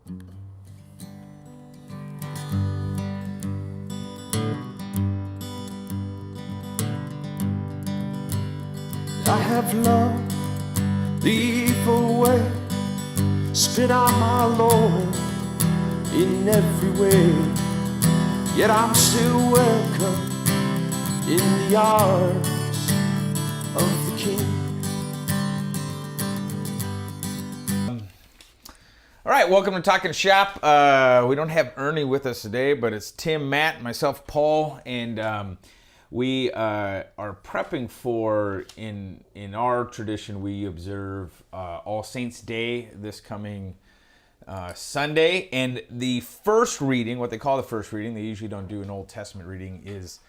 I have loved the evil way, spit on my Lord in every way, yet I'm still welcome in the arms of the King. All right, welcome to Talking Shop. We don't have Ernie with us today, but it's Tim, Matt, myself, Paul, and we are prepping for, in our tradition, we observe All Saints' Day this coming Sunday. And the first reading, what they call the first reading, they usually don't do an Old Testament reading, is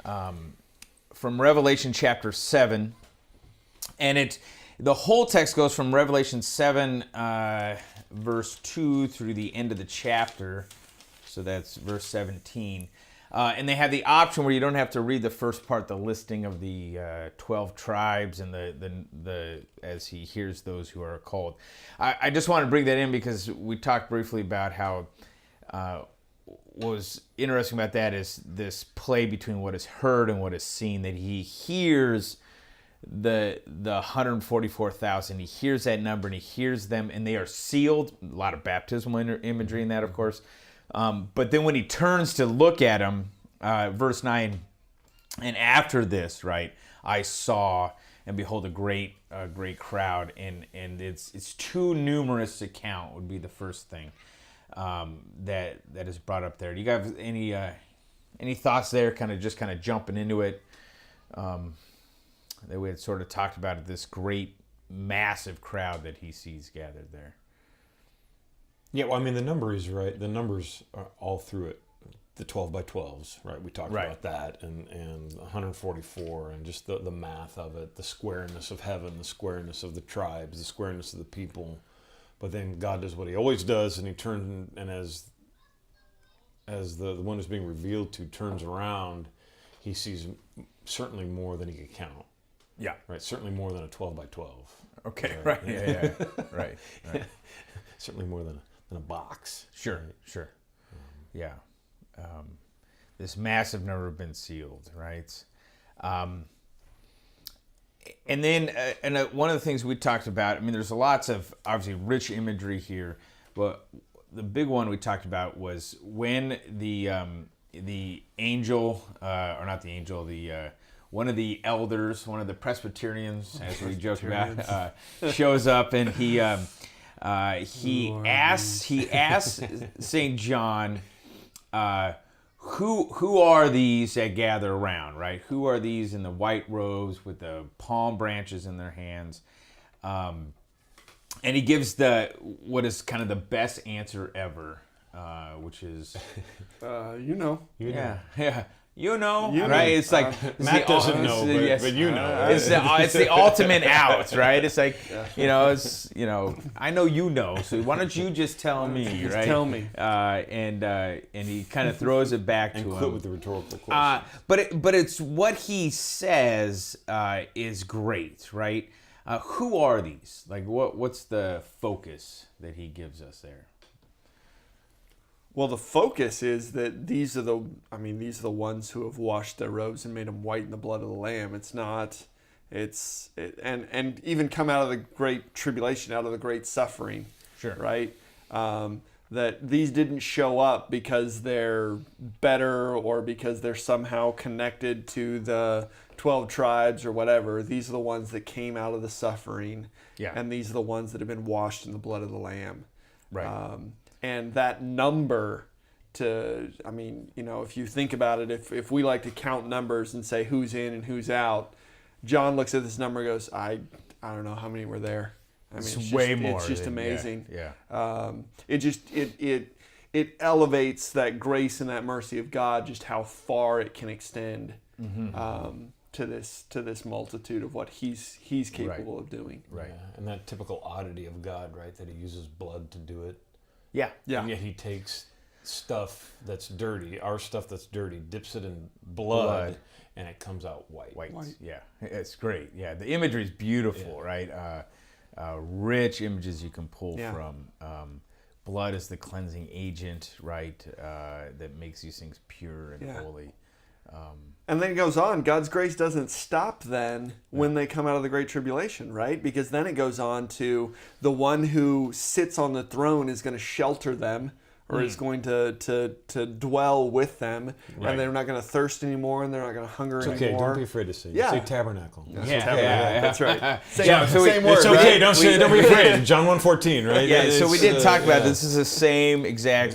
from Revelation chapter 7. And the whole text goes from Revelation 7, verse 2 through the end of the chapter. So that's verse 17. And they have the option where you don't have to read the first part, the listing of the 12 tribes and the as he hears those who are called. I just want to bring that in because we talked briefly about how what was interesting about that is this play between what is heard and what is seen, that he hears the 144,000. He hears that number and he hears them and they are sealed. A lot of baptismal imagery in that, of course. But then when he turns to look at him, verse 9, and after this, right, I saw and behold a great crowd, and it's too numerous to count would be the first thing that is brought up there. Do you guys have any thoughts there? Kind of jumping into it. That we had sort of talked about it, this great massive crowd that he sees gathered there. Yeah, well, I mean, the number is right. The numbers are all through it. The 12 by 12s, right? We talked about that, and 144, and just the math of it, the squareness of heaven, the squareness of the tribes, the squareness of the people. But then God does what he always does, and he turns, and as the one who's being revealed to turns around, he sees certainly more than he could count. Yeah. Right? Certainly more than a 12 by 12. Okay, right. Yeah. Right. Certainly more than a box. Sure. Yeah. This massive number have been sealed, right? And then one of the things we talked about, I mean, there's lots of obviously rich imagery here, but the big one we talked about was when the angel, or not the angel, one of the elders, one of the Presbyterians, as we joke about, shows up and he asks St. John, who are these that gather around, right? Who are these in the white robes with the palm branches in their hands? And he gives what is kind of the best answer ever, which is, yeah. You know, right? It's like Matt doesn't know, but you know. It's the ultimate out, right? It's like, I know you know, so why don't you just tell me, right? Tell me. And he kind of throws it back to him. And quit with the rhetorical question. But it's what he says is great, right? Who are these? Like, what's the focus that he gives us there? Well, the focus is that these are the ones who have washed their robes and made them white in the blood of the Lamb. And even come out of the great tribulation, out of the great suffering. Sure. Right? That these didn't show up because they're better or because they're somehow connected to the 12 tribes or whatever. These are the ones that came out of the suffering. Yeah. And these are the ones that have been washed in the blood of the Lamb. Right. And that number if you think about it, if we like to count numbers and say who's in and who's out, John looks at this number and goes, I don't know how many were there. I mean, it's way more. It's just amazing. Yeah. It elevates that grace and that mercy of God, just how far it can extend to this multitude of what he's capable of doing. Right. Yeah. And that typical oddity of God, right? That he uses blood to do it. Yeah. And yet he takes stuff that's dirty, our stuff that's dirty, dips it in blood. And it comes out white. Yeah, it's great. Yeah, the imagery is beautiful, right? Rich images you can pull from. blood is the cleansing agent, right? That makes these things pure and holy. And then it goes on. God's grace doesn't stop then when they come out of the Great Tribulation, right? Because then it goes on to the one who sits on the throne is going to shelter them, or is going to dwell with them, and they're not going to thirst anymore, and they're not going to hunger anymore. Okay, don't be afraid to say it. Yeah. Say tabernacle. That's right. Same word. It's right? okay. Don't be afraid. John 1:14, right? Yeah, so we did talk about yeah. this. Is the same exact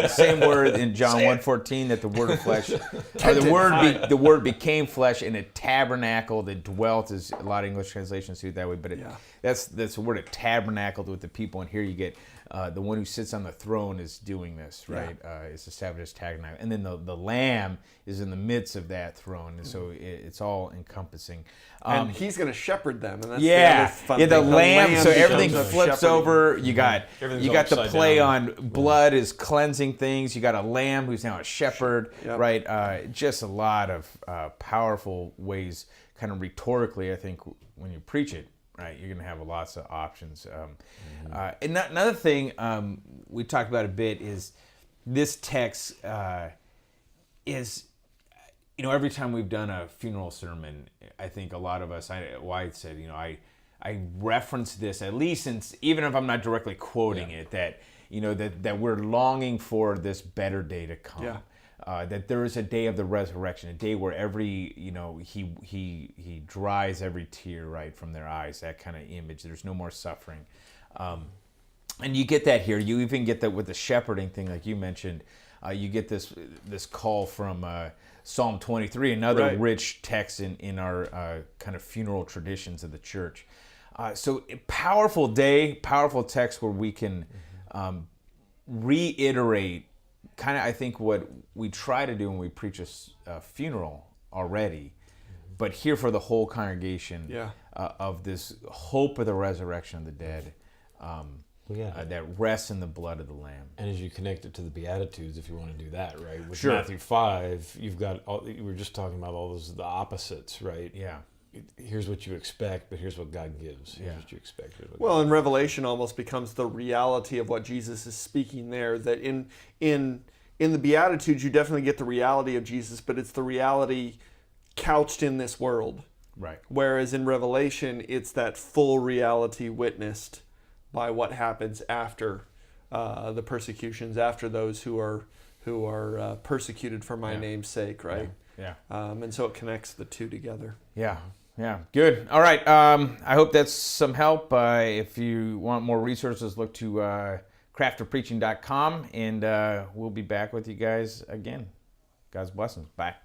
same word in John 1:14 that the word of flesh, or the word became flesh in a tabernacle that dwelt. Is a lot of English translations do it that way, but that's the word of tabernacled with the people. And here you get the one who sits on the throne is doing this, right? It's established as tabernacle, and then the Lamb is in the midst of that throne, and so it's all encompassing. And he's going to shepherd them, and that's the other fun thing. the Lamb. So everything becomes a flips shepherding. over. You got the upside play down. on blood is cleansing things. You got a Lamb who's now a shepherd, right? Just a lot of powerful ways, kind of rhetorically. I think when you preach it, right, you're going to have lots of options. And another thing we talked about a bit is this text is, every time we've done a funeral sermon, I think a lot of us, I said, I reference this at least, even if I'm not directly quoting it, that that we're longing for this better day to come. Yeah. That there is a day of the resurrection, a day where he dries every tear, right, from their eyes, that kind of image. There's no more suffering. And you get that here. You even get that with the shepherding thing, like you mentioned. You get this call from Psalm 23, another rich text in our kind of funeral traditions of the church. So powerful day, powerful text where we can reiterate kind of, I think, what we try to do when we preach a funeral already, but here for the whole congregation of this hope of the resurrection of the dead that rests in the blood of the Lamb. And as you connect it to the Beatitudes, if you want to do that, right? With Sure. Matthew 5, you've got, we were just talking about all those, the opposites, right? Yeah. Here's what you expect, but here's what God gives. Here's what you expect. Well, and Revelation almost becomes the reality of what Jesus is speaking there, that in the Beatitudes, you definitely get the reality of Jesus, but it's the reality couched in this world. Right. Whereas in Revelation, it's that full reality witnessed by what happens after the persecutions, after those who are persecuted for my name's sake, right? Yeah. And so it connects the two together. Yeah. Good. All right. I hope that's some help. If you want more resources, look to crafterpreaching.com, and we'll be back with you guys again. God's blessings. Bye.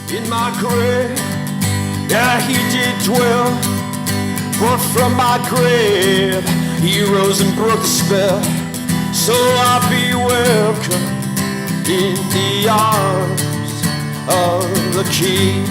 In my grave, he did dwell, but from my grave he rose and broke the spell. So I'll be welcome in the arms of the King.